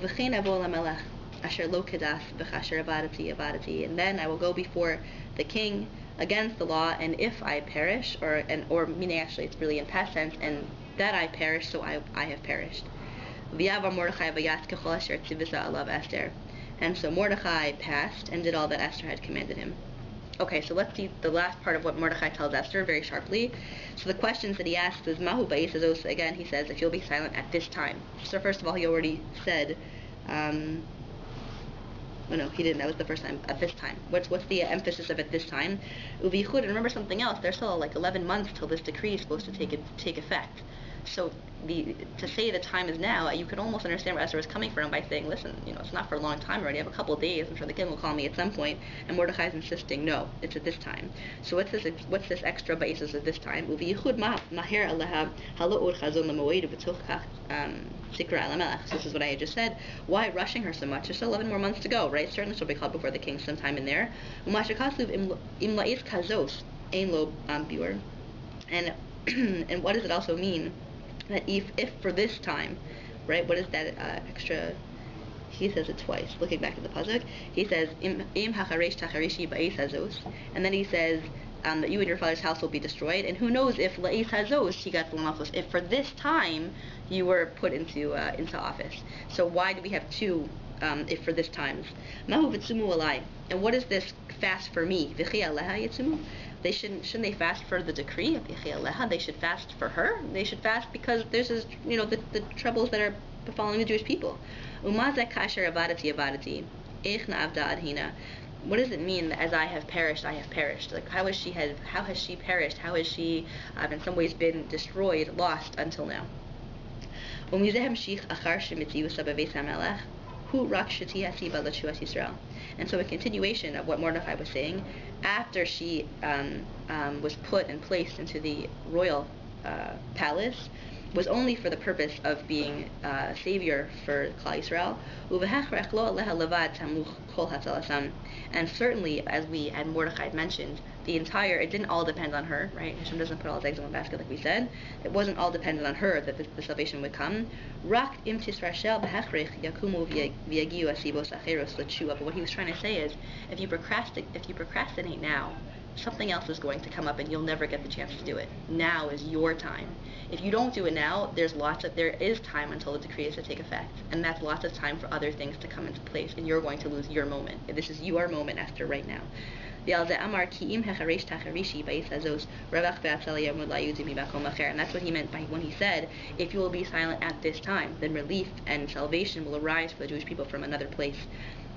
then I will go before the king against the law, and if I perish, or meaning actually it's really in past tense, and that I perish, so I have perished. And so Mordechai passed and did all that Esther had commanded him. Okay, so let's see the last part of what Mordechai tells Esther very sharply. So the questions that he asks is Mahu ba'is hazos. Again, he says, if you'll be silent at this time. So first of all, he already said, no, he didn't. That was the first time. At this time. What's the emphasis of at this time? Uvichud. And remember something else. There's still like 11 months till this decree is supposed to take effect. So to say the time is now, you can almost understand where Esther was coming from by saying, listen, it's not for a long time already. I have a couple of days. I'm sure the king will call me at some point. And Mordechai is insisting, no, it's at this time. So what's this extra basis at this time? So this is what I had just said. Why rushing her so much? There's still 11 more months to go, right? Certainly she'll be called before the king sometime in there. And what does it also mean that if for this time, right? What is that extra? He says it twice. Looking back at the pasuk, he says im hacharesh tacharishi ba'is hazos, and then he says that you and your father's house will be destroyed. And who knows if la'is hazos she got l'malchus, if for this time you were put into office. So why do we have two? If for this times, mahu v'tzumu alai. And what is this fast for me? V'chi aleha yitzumu. Shouldn't they fast for the decree of V'chi aleha? They should fast for her. They should fast because there's this, the troubles that are befalling the Jewish people. Umazeh kasher avadati avadati, echna avda adhina. What does it mean that as I have perished, I have perished? Like how has she perished? How has she in some ways been destroyed, lost until now? Umizeh hamshich achar shemitziu sabaveis hamelech. And so a continuation of what Mordechai was saying, after she was put and placed into the royal palace, was only for the purpose of being savior for Klal Yisrael. And certainly, as Mordechai mentioned, it didn't all depend on her, right? Hashem doesn't put all his eggs in one basket, like we said. It wasn't all dependent on her that the salvation would come. But what he was trying to say is, if you procrastinate now, something else is going to come up and you'll never get the chance to do it. Now is your time. If you don't do it now, there is time until the decree is to take effect, and that's lots of time for other things to come into place, and you're going to lose your moment. This is your moment, Esther, right now. And that's what he meant by when he said, if you will be silent at this time, then relief and salvation will arise for the Jewish people from another place.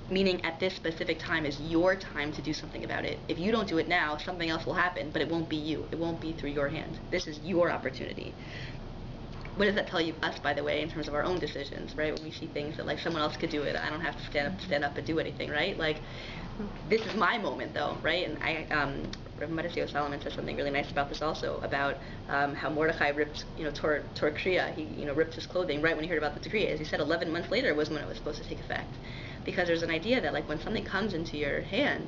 Meaning at this specific time is your time to do something about it. If you don't do it now, something else will happen, but it won't be you. It won't be through your hand. This is your opportunity. What does that tell us, by the way, in terms of our own decisions, right? When we see things that like someone else could do it, I don't have to stand up and do anything, right? Like, this is my moment, though, right? And Rav Mattisyahu Solomon says something really nice about this also, about how Mordechai tore Kriya. He, ripped his clothing right when he heard about the decree. As he said, 11 months later was when it was supposed to take effect. Because there's an idea that like when something comes into your hand,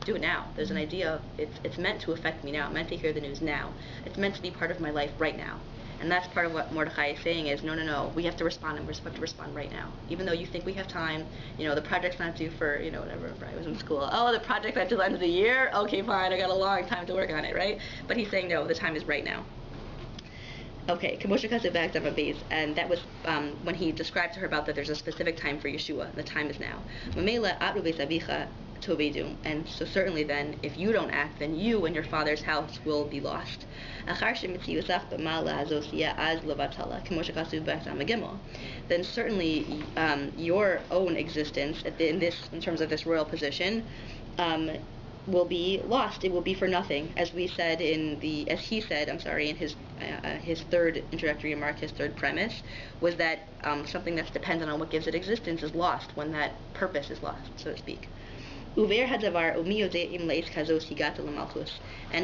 do it now. There's an idea of it's meant to affect me now. I'm meant to hear the news now. It's meant to be part of my life right now. And that's part of what Mordechai is saying is, no, we have to respond, and we're supposed to respond right now. Even though you think we have time, the project's not due for, whatever, if I was in school. Oh, the project's not due the end of the year? Okay, fine, I got a long time to work on it, right? But he's saying, no, the time is right now. Okay, and that was when he described to her about that there's a specific time for Yeshua, and the time is now. And so certainly then, if you don't act, then you and your father's house will be lost. Then certainly your own existence in terms of this royal position will be lost. It will be for nothing, as he said in his third introductory remark, his third premise, was that something that's dependent on what gives it existence is lost when that purpose is lost, so to speak. And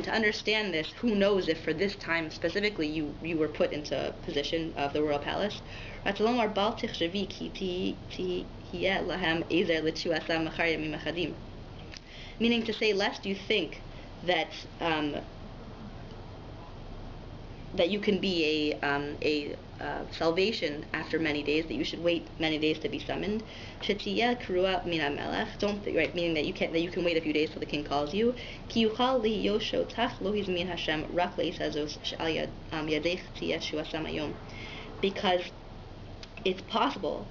to understand this, who knows if for this time specifically you were put into position of the royal palace. Meaning to say, lest you think that that you can be a salvation after many days, that you should wait many days to be summoned. Don't right, meaning that you can wait a few days till the king calls you. Because it's possible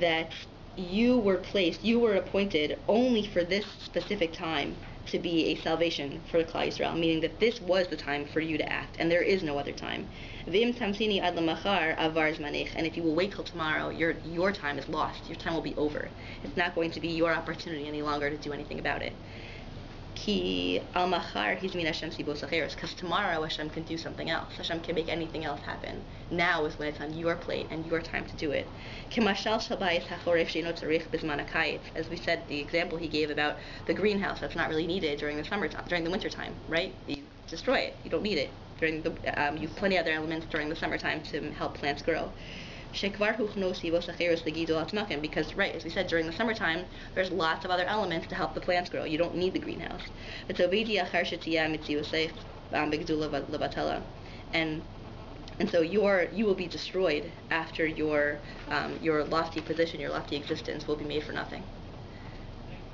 that you were appointed only for this specific time to be a salvation for the Klal Yisrael, meaning that this was the time for you to act, and there is no other time. And if you will wait till tomorrow, your time is lost. Your time will be over. It's not going to be your opportunity any longer to do anything about it. Because tomorrow Hashem can do something else. Hashem can make anything else happen. Now is when it's on your plate and your time to do it. As we said, the example he gave about the greenhouse that's not really needed during the winter time, right? You destroy it. You don't need it. You have plenty of other elements during the summertime to help plants grow. Because, right, as we said, during the summertime, there's lots of other elements to help the plants grow. You don't need the greenhouse. And so you will be destroyed after your lofty position, your lofty existence will be made for nothing.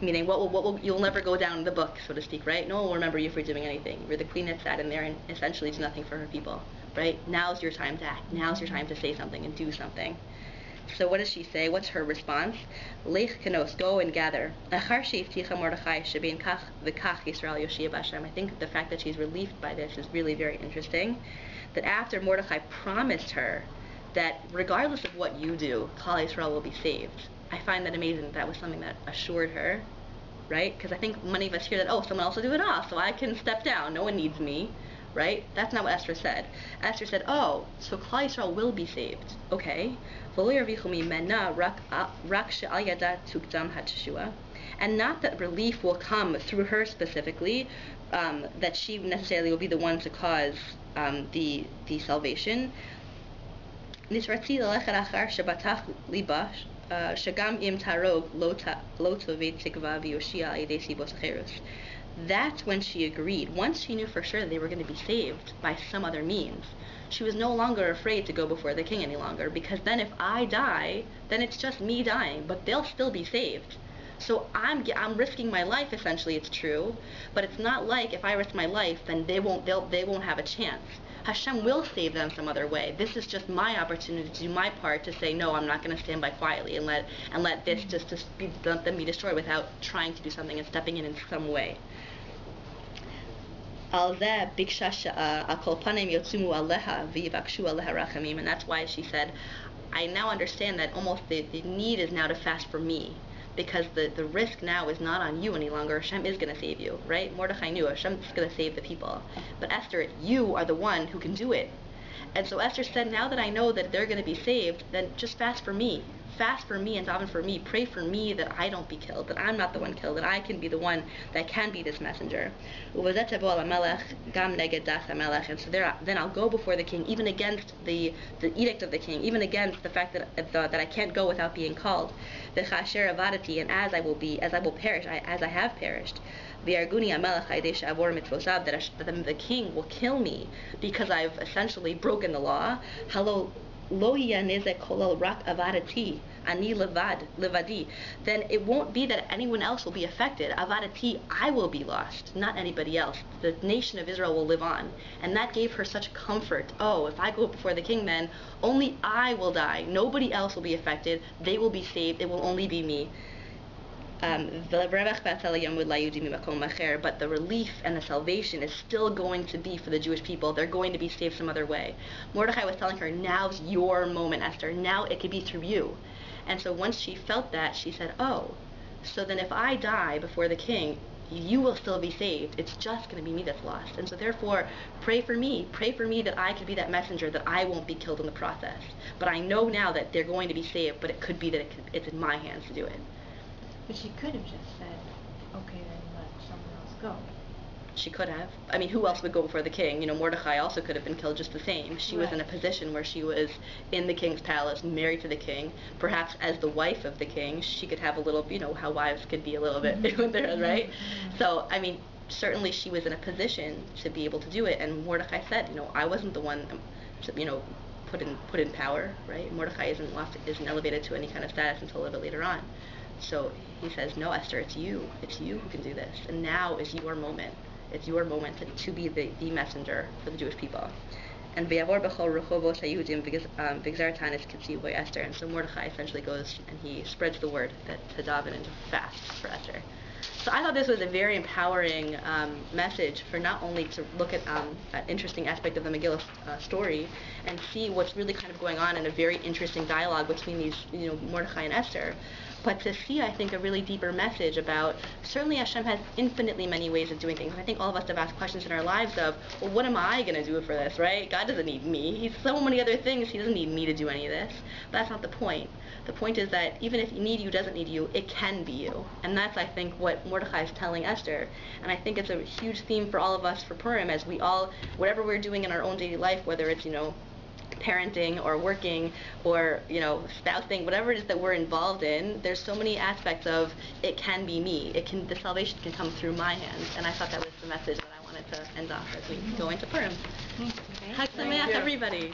Meaning, you'll never go down the book, so to speak, right? No one will remember you for doing anything. You're the queen that sat in there and essentially did nothing for her people, right? Now's your time to act. Now's your time to say something and do something. So what does she say? What's her response? Lech kanos, go and gather. I think the fact that she's relieved by this is really very interesting. That after Mordechai promised her that regardless of what you do, Klal Yisrael will be saved. I find that amazing that was something that assured her, right? Because I think many of us hear that, someone else will do it all, so I can step down. No one needs me, right? That's not what Esther said. Esther said, so Klal Yisrael will be saved. Okay. And not that relief will come through her specifically, that she necessarily will be the one to cause the salvation. That's when she agreed. Once she knew for sure that they were going to be saved by some other means, she was no longer afraid to go before the king any longer, because then if I die, then it's just me dying, but they'll still be saved. So I'm risking my life, essentially, it's true, but it's not like if I risk my life, then they won't have a chance. Hashem will save them some other way. This is just my opportunity to do my part, to say, no, I'm not going to stand by quietly and let this let them be destroyed without trying to do something and stepping in some way. And that's why she said, I now understand that almost the need is now to fast for me, because the risk now is not on you any longer. Hashem is going to save you, right? Mordechai knew Hashem is going to save the people. But Esther, you are the one who can do it. And so Esther said, now that I know that they're going to be saved, then just fast for me. Fast for me and daven for me. Pray for me that I don't be killed, that I'm not the one killed, that I can be the one that can be this messenger. And so then I'll go before the king, even against the edict of the king, even against the fact that I can't go without being called. And as I will perish, as I have perished. That the king will kill me because I've essentially broken the law. I'm ani levadi, then it won't be that anyone else will be affected. Avadati, I will be lost, not anybody else. The nation of Israel will live on. And that gave her such comfort. Oh, if I go before the king, then only I will die. Nobody else will be affected. They will be saved. It will only be me. But the relief and the salvation is still going to be for the Jewish people. They're going to be saved some other way. Mordechai was telling her, now's your moment, Esther. Now it could be through you. And so once she felt that, she said, oh, so then if I die before the king, you will still be saved. It's just going to be me that's lost. And so therefore, pray for me that I could be that messenger, that I won't be killed in the process. But I know now that they're going to be saved, but it could be that it's in my hands to do it. But she could have just said, okay, then let someone else go. She could have. I mean, who else would go before the king? Mordechai also could have been killed just the same. She was in a position where she was in the king's palace, married to the king. Perhaps as the wife of the king, she could have a little, how wives could be a little bit, right? So, I mean, certainly she was in a position to be able to do it. And Mordechai said, I wasn't the one to, put in power, right? Mordechai isn't elevated to any kind of status until a little bit later on. So he says, no, Esther, it's you who can do this. And now is your moment. It's your moment to be the messenger for the Jewish people. And Esther. And so Mordechai essentially goes and he spreads the word that to daven and to fast for Esther. So I thought this was a very empowering message for not only to look at an interesting aspect of the Megillah story and see what's really kind of going on in a very interesting dialogue between these, Mordechai and Esther, but to see, I think, a really deeper message about, certainly Hashem has infinitely many ways of doing things. I think all of us have asked questions in our lives of, well, what am I going to do for this, right? God doesn't need me. He's so many other things. He doesn't need me to do any of this. But that's not the point. The point is that even if doesn't need you, it can be you. And that's, I think, what Mordechai is telling Esther. And I think it's a huge theme for all of us for Purim, as we all, whatever we're doing in our own daily life, whether it's, parenting or working or spousing, whatever it is that we're involved in, there's so many aspects of it can be me. The salvation can come through my hands. And I thought that was the message that I wanted to end off as we go into Purim. Chag Sameach, everybody.